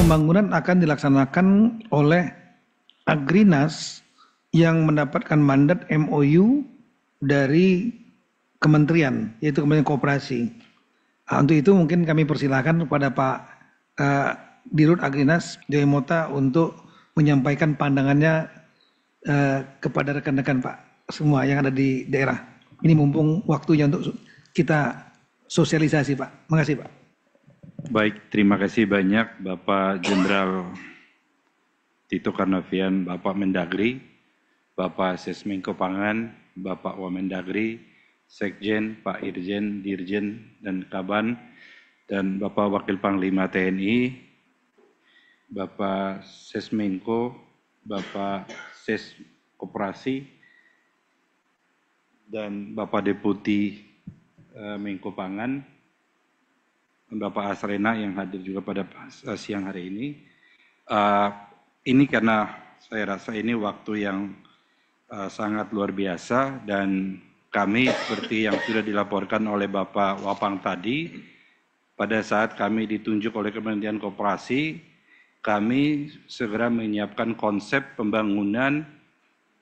pembangunan akan dilaksanakan oleh Agrinas yang mendapatkan mandat MOU dari kementerian, yaitu Kementerian Koperasi. Untuk itu mungkin kami persilahkan kepada Pak Dirut Agrinas Joy Mota untuk menyampaikan pandangannya kepada rekan-rekan Pak semua yang ada di daerah. Ini mumpung waktunya untuk kita sosialisasi, Pak. Makasih, Pak. Baik, terima kasih banyak Bapak Jenderal Tito Karnavian, Bapak Mendagri, Bapak Sesmenko Pangan, Bapak Wamendagri, Sekjen, Pak Irjen, Dirjen, dan Kaban, dan Bapak Wakil Panglima TNI, Bapak Sesmenko, Bapak Ses Koperasi, dan Bapak Deputi Menko Pangan, Bapak Asrena yang hadir juga pada siang hari ini. Ini karena saya rasa ini waktu yang sangat luar biasa dan kami seperti yang sudah dilaporkan oleh Bapak Wapang tadi, pada saat kami ditunjuk oleh Kementerian Koperasi, kami segera menyiapkan konsep pembangunan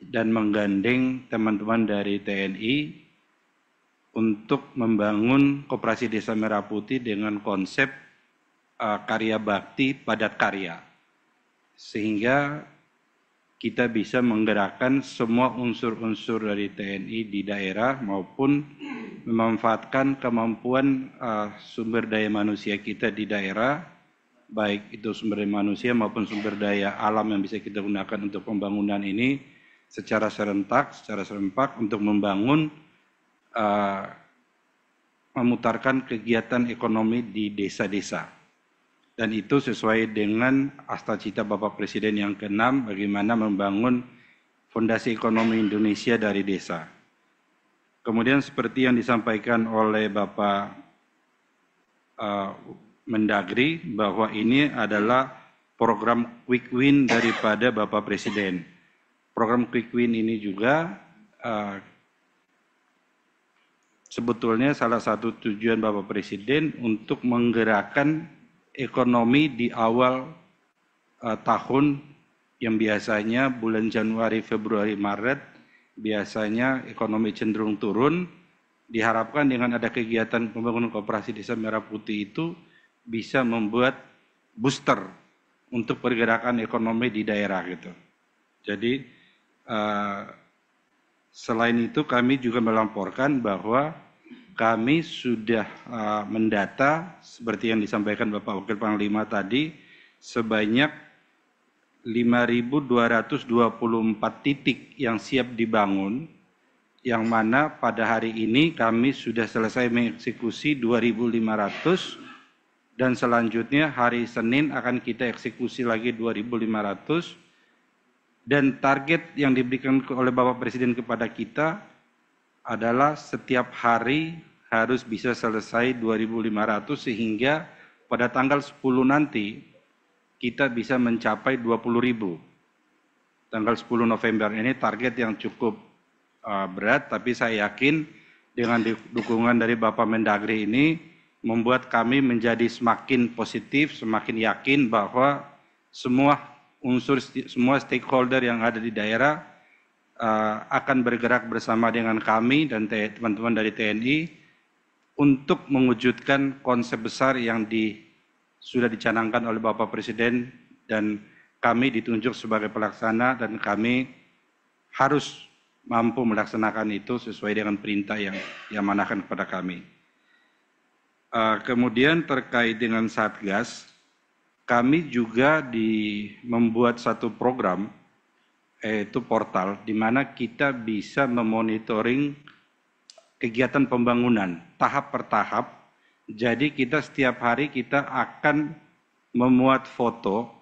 dan menggandeng teman-teman dari TNI untuk membangun Koperasi Desa Merah Putih dengan konsep karya bakti padat karya. Sehingga kita bisa menggerakkan semua unsur-unsur dari TNI di daerah maupun memanfaatkan kemampuan sumber daya manusia kita di daerah, baik itu sumber daya manusia maupun sumber daya alam yang bisa kita gunakan untuk pembangunan ini secara serempak untuk membangun memutarkan kegiatan ekonomi di desa-desa. Dan itu sesuai dengan cita Bapak Presiden yang ke-6, bagaimana membangun fondasi ekonomi Indonesia dari desa. Kemudian seperti yang disampaikan oleh Bapak Mendagri, bahwa ini adalah program quick win daripada Bapak Presiden. Program quick win ini juga sebetulnya salah satu tujuan Bapak Presiden untuk menggerakkan ekonomi di awal tahun yang biasanya bulan Januari, Februari, Maret, biasanya ekonomi cenderung turun. Diharapkan dengan ada kegiatan pembangunan Koperasi Desa Merah Putih itu bisa membuat booster untuk pergerakan ekonomi di daerah gitu. Jadi selain itu kami juga melaporkan bahwa kami sudah mendata seperti yang disampaikan Bapak Wakil Panglima tadi sebanyak 5.224 titik yang siap dibangun, yang mana pada hari ini kami sudah selesai mengeksekusi 2.500 dan selanjutnya hari Senin akan kita eksekusi lagi 2.500 dan target yang diberikan oleh Bapak Presiden kepada kita adalah setiap hari harus bisa selesai 2.500 sehingga pada tanggal 10 nanti kita bisa mencapai 20.000. Tanggal 10 November ini target yang cukup berat, tapi saya yakin dengan dukungan dari Bapak Mendagri ini membuat kami menjadi semakin positif, semakin yakin bahwa semua unsur, semua stakeholder yang ada di daerah akan bergerak bersama dengan kami dan teman-teman dari TNI untuk mewujudkan konsep besar yang sudah dicanangkan oleh Bapak Presiden dan kami ditunjuk sebagai pelaksana dan kami harus mampu melaksanakan itu sesuai dengan perintah yang diamanahkan kepada kami. Kemudian terkait dengan Satgas, kami juga membuat satu program yaitu portal di mana kita bisa memonitoring kegiatan pembangunan tahap per tahap. Jadi kita setiap hari kita akan memuat foto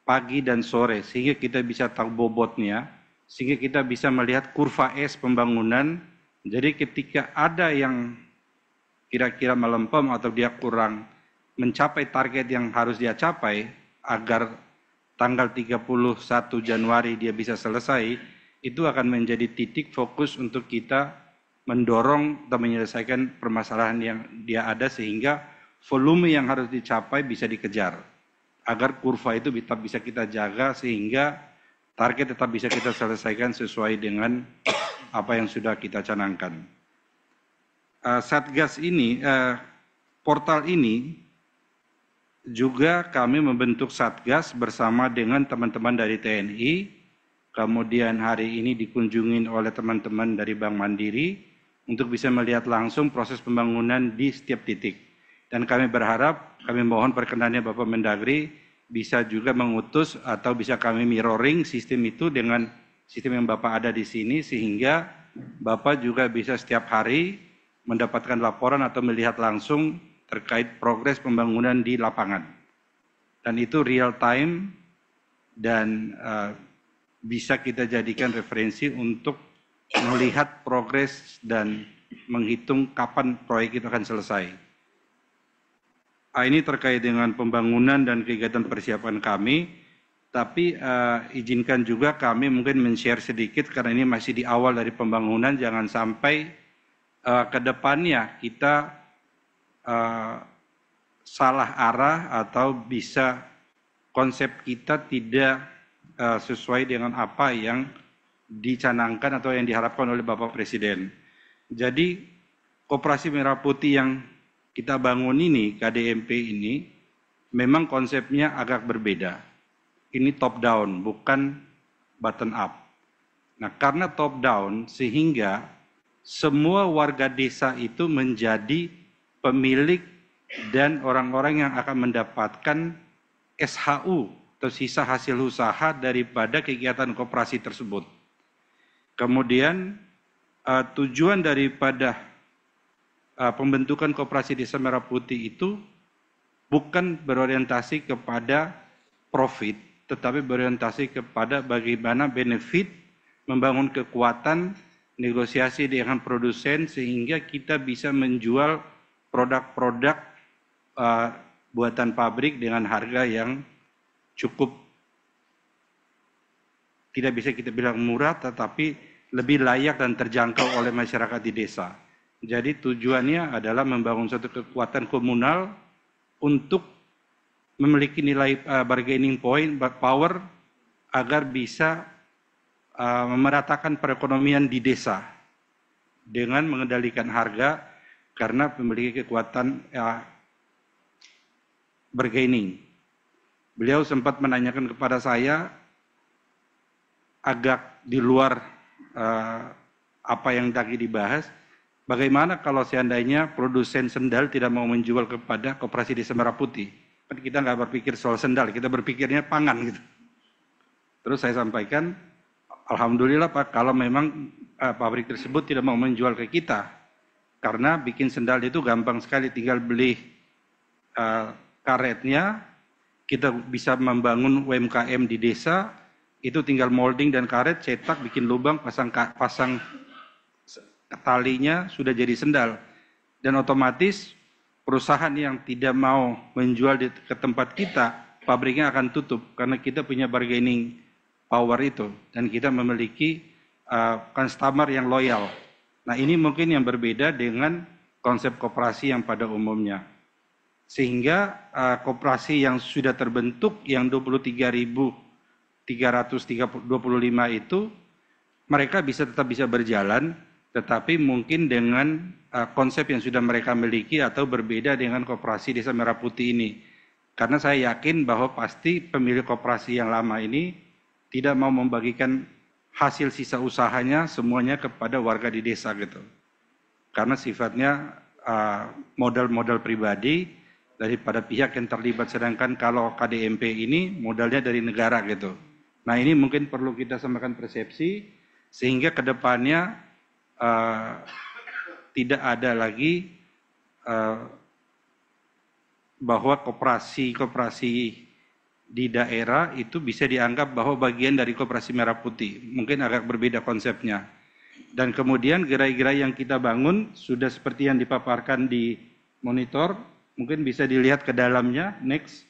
pagi dan sore sehingga kita bisa tahu bobotnya, sehingga kita bisa melihat kurva S pembangunan. Jadi ketika ada yang kira-kira melempem atau dia kurang mencapai target yang harus dia capai agar tanggal 31 Januari dia bisa selesai, itu akan menjadi titik fokus untuk kita mendorong atau menyelesaikan permasalahan yang dia ada sehingga volume yang harus dicapai bisa dikejar. agar kurva itu tetap bisa kita jaga sehingga target tetap bisa kita selesaikan sesuai dengan apa yang sudah kita canangkan. Satgas ini, portal ini juga kami membentuk Satgas bersama dengan teman-teman dari TNI, kemudian hari ini dikunjungi oleh teman-teman dari Bank Mandiri untuk bisa melihat langsung proses pembangunan di setiap titik. Dan kami berharap, kami mohon perkenannya Bapak Mendagri bisa juga mengutus atau bisa kami mirroring sistem itu dengan sistem yang Bapak ada di sini sehingga Bapak juga bisa setiap hari mendapatkan laporan atau melihat langsung terkait progres pembangunan di lapangan. Dan itu real time dan bisa kita jadikan referensi untuk melihat progres dan menghitung kapan proyek itu akan selesai. Ini terkait dengan pembangunan dan kegiatan persiapan kami, tapi izinkan juga kami mungkin men-share sedikit karena ini masih di awal dari pembangunan, jangan sampai ke depannya kita salah arah atau bisa konsep kita tidak sesuai dengan apa yang dicanangkan atau yang diharapkan oleh Bapak Presiden. Jadi Koperasi Merah Putih yang kita bangun ini, KDMP ini, memang konsepnya agak berbeda. Ini top down, bukan bottom up. Nah, karena top down, sehingga semua warga desa itu menjadi pemilik dan orang-orang yang akan mendapatkan SHU atau sisa hasil usaha daripada kegiatan koperasi tersebut. Kemudian tujuan daripada pembentukan Koperasi Desa Merah Putih itu bukan berorientasi kepada profit, tetapi berorientasi kepada bagaimana benefit, membangun kekuatan, negosiasi dengan produsen sehingga kita bisa menjual produk-produk buatan pabrik dengan harga yang cukup, tidak bisa kita bilang murah, tetapi lebih layak dan terjangkau oleh masyarakat di desa. Jadi tujuannya adalah membangun suatu kekuatan komunal untuk memiliki nilai bargaining point, power, agar bisa memeratakan perekonomian di desa dengan mengendalikan harga karena memiliki kekuatan bargaining. Beliau sempat menanyakan kepada saya agak di luar apa yang tadi dibahas, bagaimana kalau seandainya produsen sendal tidak mau menjual kepada Koperasi Desa Merah Putih? Kan kita nggak berpikir soal sendal, kita berpikirnya pangan gitu. Terus saya sampaikan, alhamdulillah Pak, kalau memang pabrik tersebut tidak mau menjual ke kita, karena bikin sendal itu gampang sekali, tinggal beli karetnya, kita bisa membangun UMKM di desa, itu tinggal molding dan karet, cetak, bikin lubang, pasang talinya, sudah jadi sendal. Dan otomatis perusahaan yang tidak mau menjual ke tempat kita, pabriknya akan tutup karena kita punya bargaining power itu dan kita memiliki customer yang loyal. Nah, ini mungkin yang berbeda dengan konsep koperasi yang pada umumnya. Sehingga koperasi yang sudah terbentuk yang 23.325 itu mereka tetap bisa berjalan, tetapi mungkin dengan konsep yang sudah mereka miliki atau berbeda dengan Koperasi Desa Merah Putih ini. Karena saya yakin bahwa pasti pemilik koperasi yang lama ini tidak mau membagikan hasil sisa usahanya semuanya kepada warga di desa gitu. Karena sifatnya modal-modal pribadi daripada pihak yang terlibat, sedangkan kalau KDMP ini modalnya dari negara gitu. Nah, ini mungkin perlu kita samakan persepsi sehingga kedepannya tidak ada lagi bahwa koperasi di daerah itu bisa dianggap bahwa bagian dari Koperasi Merah Putih. Mungkin agak berbeda konsepnya. Dan kemudian gerai-gerai yang kita bangun sudah seperti yang dipaparkan di monitor, mungkin bisa dilihat ke dalamnya. Next.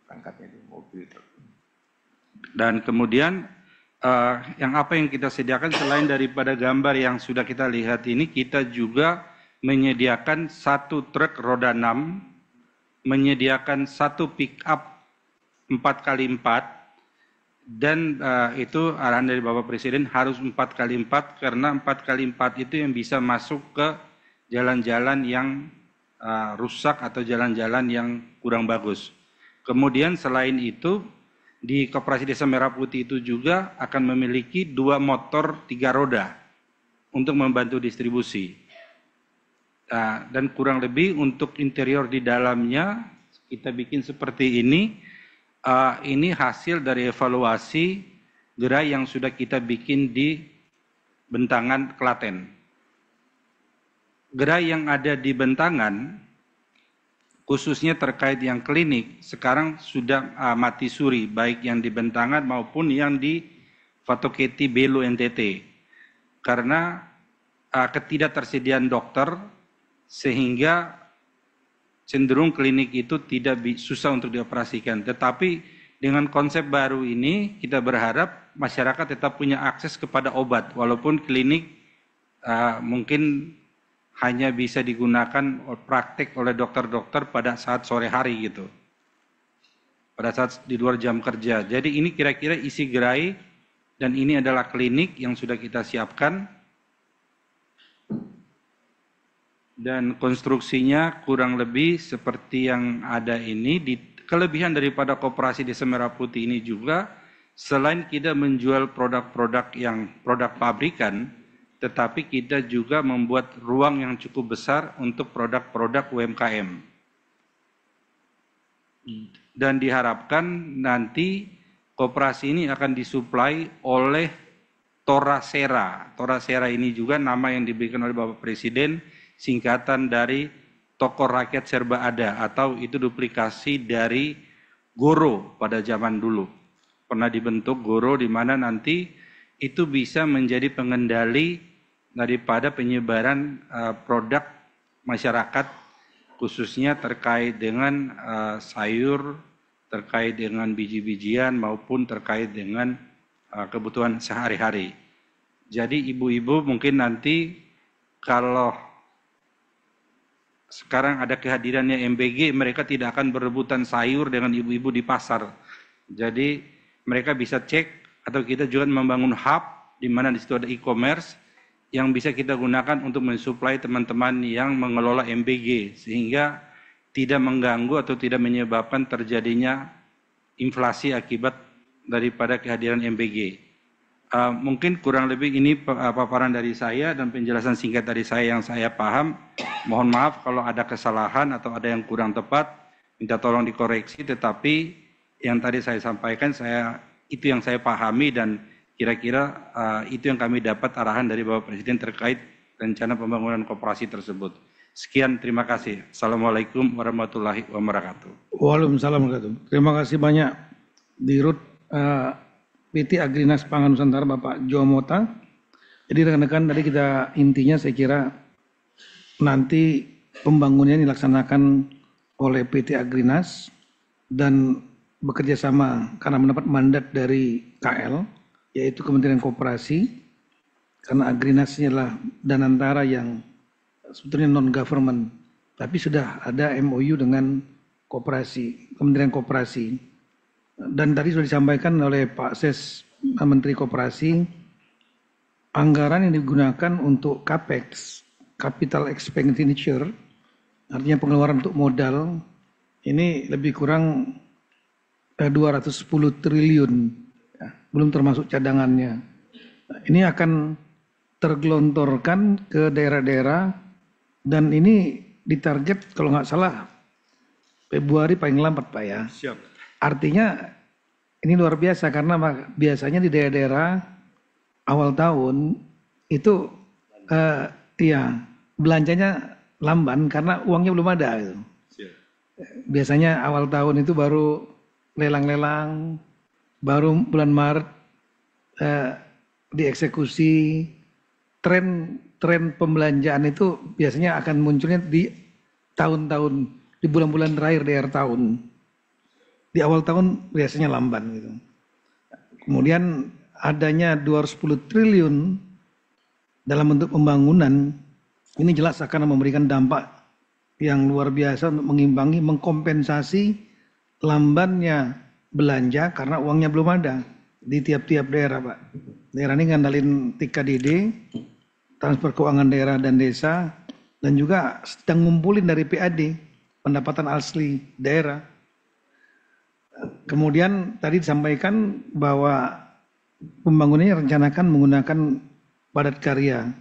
Angkatnya di mobil. Dan kemudian yang kita sediakan selain daripada gambar yang sudah kita lihat ini, kita juga menyediakan 1 truk roda 6, menyediakan 1 pick up 4x4, dan itu arahan dari Bapak Presiden harus 4x4 karena 4x4 itu yang bisa masuk ke jalan-jalan yang rusak atau jalan-jalan yang kurang bagus. Kemudian selain itu, di Koperasi Desa Merah Putih itu juga akan memiliki 2 motor 3 roda untuk membantu distribusi. Dan kurang lebih untuk interior di dalamnya kita bikin seperti ini. Ini hasil dari evaluasi gerai yang sudah kita bikin di Bentangan, Klaten. Gerai yang ada di Bentangan, khususnya terkait yang klinik, sekarang sudah mati suri, baik yang di Bentangan maupun yang di Fatoketi, Belu, NTT. Karena ketidaktersediaan dokter, sehingga cenderung klinik itu susah untuk dioperasikan. Tetapi dengan konsep baru ini, kita berharap masyarakat tetap punya akses kepada obat, walaupun klinik mungkin hanya bisa digunakan praktek oleh dokter-dokter pada saat sore hari gitu. Pada saat di luar jam kerja. Jadi ini kira-kira isi gerai, dan ini adalah klinik yang sudah kita siapkan. Dan konstruksinya kurang lebih seperti yang ada ini. Kelebihan daripada Koperasi Desa Merah Putih ini juga, selain kita menjual produk-produk yang produk pabrikan, tetapi kita juga membuat ruang yang cukup besar untuk produk-produk UMKM. Dan diharapkan nanti koperasi ini akan disuplai oleh Torasera. Torasera ini juga nama yang diberikan oleh Bapak Presiden, singkatan dari Toko Rakyat Serba Ada, atau itu duplikasi dari Goro pada zaman dulu. Pernah dibentuk Goro, di mana nanti itu bisa menjadi pengendali daripada penyebaran produk masyarakat, khususnya terkait dengan sayur, terkait dengan biji-bijian, maupun terkait dengan kebutuhan sehari-hari. Jadi ibu-ibu mungkin nanti kalau sekarang ada kehadirannya MBG, mereka tidak akan berebutan sayur dengan ibu-ibu di pasar. Jadi mereka bisa cek, atau kita juga membangun hub di mana di situ ada e-commerce yang bisa kita gunakan untuk mensuplai teman-teman yang mengelola MBG, sehingga tidak mengganggu atau tidak menyebabkan terjadinya inflasi akibat daripada kehadiran MBG. Mungkin kurang lebih ini paparan dari saya dan penjelasan singkat dari saya yang saya paham. Mohon maaf kalau ada kesalahan atau ada yang kurang tepat, minta tolong dikoreksi, tetapi yang tadi saya sampaikan, itu yang saya pahami, dan kira-kira itu yang kami dapat arahan dari Bapak Presiden terkait rencana pembangunan koperasi tersebut. Sekian, terima kasih. Assalamualaikum warahmatullahi wabarakatuh. Waalaikumsalam warahmatullahi wabarakatuh. Terima kasih banyak Dirut PT Agrinas Pangan Nusantara Bapak Jo Mota. Jadi rekan-rekan, tadi kita intinya saya kira nanti pembangunannya dilaksanakan oleh PT Agrinas dan bekerja sama karena mendapat mandat dari KL, yaitu Kementerian Koperasi, karena Agrinas adalah danantara yang sebetulnya non-government, tapi sudah ada MOU dengan Koperasi, Kementerian Koperasi. Dan tadi sudah disampaikan oleh Pak Ses, Menteri Koperasi, anggaran yang digunakan untuk CAPEX, Capital Expenditure, artinya pengeluaran untuk modal, ini lebih kurang 210 triliun, ya, belum termasuk cadangannya. Ini akan tergelontorkan ke daerah-daerah, dan ini ditarget kalau nggak salah Februari paling lambat Pak ya. Siap. Artinya ini luar biasa, karena biasanya di daerah-daerah awal tahun itu ya belanjanya lamban karena uangnya belum ada gitu. Siap. Biasanya awal tahun itu baru lelang-lelang, baru bulan Maret dieksekusi. Tren pembelanjaan itu biasanya akan munculnya di tahun-tahun, di bulan-bulan terakhir di akhir tahun. Di awal tahun biasanya lamban gitu. Kemudian adanya 210 triliun dalam bentuk pembangunan, Ini jelas akan memberikan dampak yang luar biasa untuk mengimbangi, mengkompensasi lambannya belanja karena uangnya belum ada di tiap-tiap daerah, Pak. Daerah ini ngandalin TKDD, transfer keuangan daerah dan desa, dan juga sedang ngumpulin dari PAD, pendapatan asli daerah. Kemudian tadi disampaikan bahwa pembangunannya rencanakan menggunakan padat karya.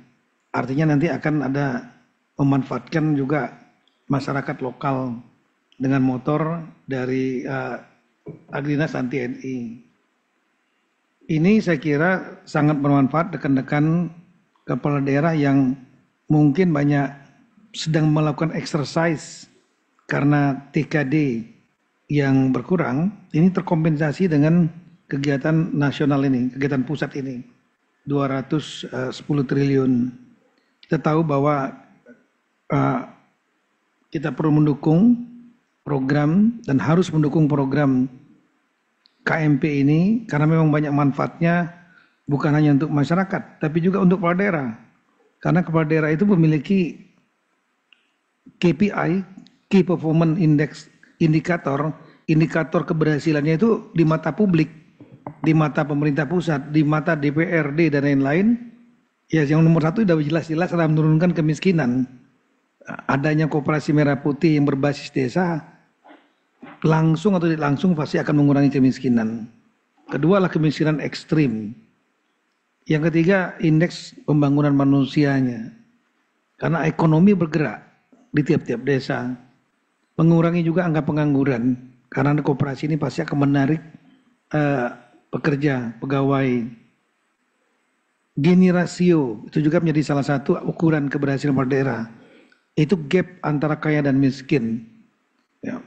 Artinya nanti akan ada memanfaatkan juga masyarakat lokal dengan motor dari Agrinas anti TNI. Ini saya kira sangat bermanfaat rekan-rekan kepala daerah yang mungkin banyak sedang melakukan exercise karena TKD yang berkurang, ini terkompensasi dengan kegiatan nasional ini, kegiatan pusat ini, 210 triliun. Kita tahu bahwa kita perlu mendukung program dan harus mendukung program KMP ini karena memang banyak manfaatnya bukan hanya untuk masyarakat, tapi juga untuk kepala daerah. Karena kepala daerah itu memiliki KPI, Key Performance Index, indikator keberhasilannya itu di mata publik, di mata pemerintah pusat, di mata DPRD dan lain-lain. Ya, yang nomor satu sudah jelas-jelas adalah menurunkan kemiskinan. Adanya koperasi merah putih yang berbasis desa langsung atau tidak langsung pasti akan mengurangi kemiskinan. Kedua adalah kemiskinan ekstrim. Yang ketiga indeks pembangunan manusianya. Karena ekonomi bergerak di tiap-tiap desa. Mengurangi juga angka pengangguran. Karena koperasi ini pasti akan menarik pekerja, pegawai. Gini rasio itu juga menjadi salah satu ukuran keberhasilan pada daerah. Itu gap antara kaya dan miskin. Ya.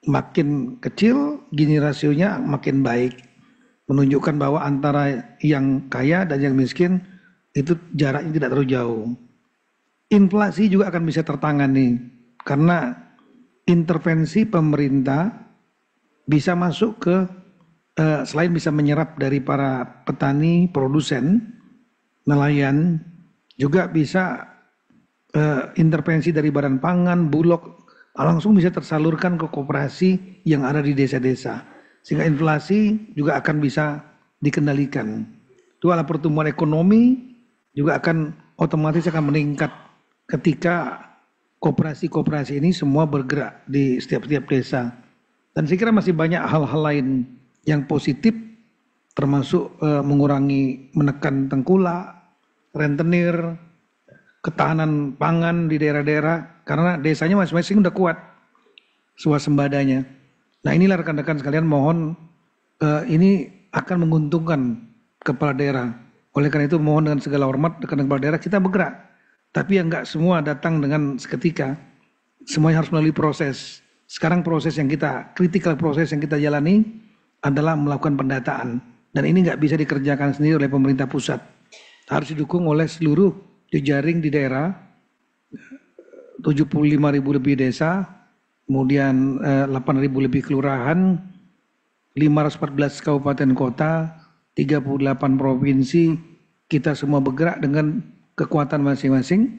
Makin kecil Gini rasionya makin baik. Menunjukkan bahwa antara yang kaya dan yang miskin itu jaraknya tidak terlalu jauh. Inflasi juga akan bisa tertangani karena intervensi pemerintah bisa masuk ke selain bisa menyerap dari para petani, produsen, nelayan, juga bisa intervensi dari Badan Pangan, Bulog, langsung bisa tersalurkan ke koperasi yang ada di desa-desa. Sehingga inflasi juga akan bisa dikendalikan. Itu adalah pertumbuhan ekonomi juga akan otomatis akan meningkat ketika koperasi-koperasi ini semua bergerak di setiap-tiap desa. Dan saya kira masih banyak hal-hal lain yang positif termasuk mengurangi, menekan tengkulak, rentenir, ketahanan pangan di daerah-daerah karena desanya masing-masing udah kuat swasembadanya. Nah inilah rekan-rekan sekalian mohon ini akan menguntungkan kepala daerah. Oleh karena itu mohon dengan segala hormat rekan kepala daerah kita bergerak. Tapi yang enggak semua datang dengan seketika. Semuanya harus melalui proses. Sekarang proses yang kita, critical proses yang kita jalani adalah melakukan pendataan. Dan ini enggak bisa dikerjakan sendiri oleh pemerintah pusat. Harus didukung oleh seluruh jejaring di daerah, 75.000 lebih desa, kemudian 8.000 lebih kelurahan, 514 kabupaten kota, 38 provinsi, kita semua bergerak dengan kekuatan masing-masing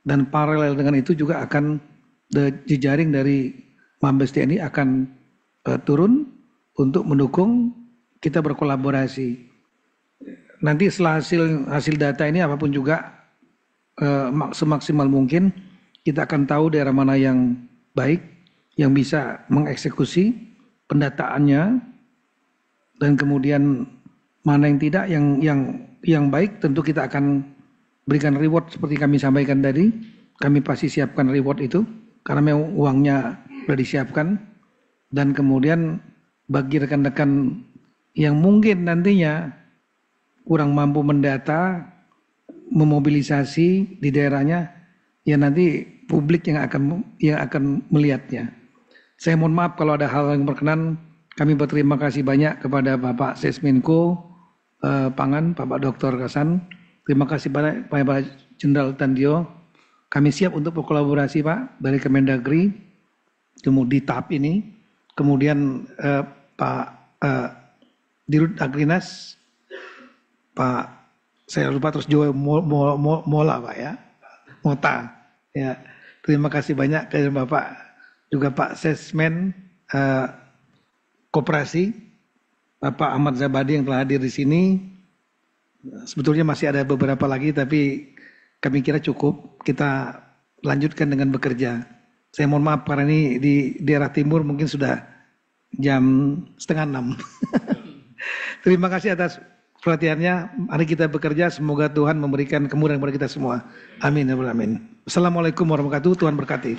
dan paralel dengan itu juga akan jejaring dari Mabes TNI akan turun untuk mendukung kita berkolaborasi. Nanti setelah hasil data ini apapun juga semaksimal mungkin kita akan tahu daerah mana yang baik, yang bisa mengeksekusi pendataannya dan kemudian mana yang tidak, yang baik tentu kita akan berikan reward seperti kami sampaikan tadi. Kami pasti siapkan reward itu karena memang uangnya sudah disiapkan. Dan kemudian bagi rekan-rekan yang mungkin nantinya kurang mampu mendata, memobilisasi di daerahnya, ya nanti publik yang akan melihatnya. Saya mohon maaf kalau ada hal yang berkenan. Kami berterima kasih banyak kepada Bapak Sesmenko Pangan, Bapak Dr. Kasan. Terima kasih banyak Pak Jenderal Tandio. Kami siap untuk berkolaborasi Pak dari Kemendagri, kemudian di tahap ini, kemudian Pak Dirut Agrinas, Pak saya lupa terus Joe Mola Pak ya, Mota. Ya, terima kasih banyak ke Bapak juga Pak Sesmen Koperasi, Bapak Ahmad Zabadi yang telah hadir di sini. Sebetulnya masih ada beberapa lagi, tapi kami kira cukup. Kita lanjutkan dengan bekerja. Saya mohon maaf karena ini di daerah timur mungkin sudah jam 5:30. Terima kasih atas perhatiannya. Mari kita bekerja. Semoga Tuhan memberikan kemudahan kepada kita semua. Amin. Amin. Assalamualaikum warahmatullahi wabarakatuh. Tuhan berkati.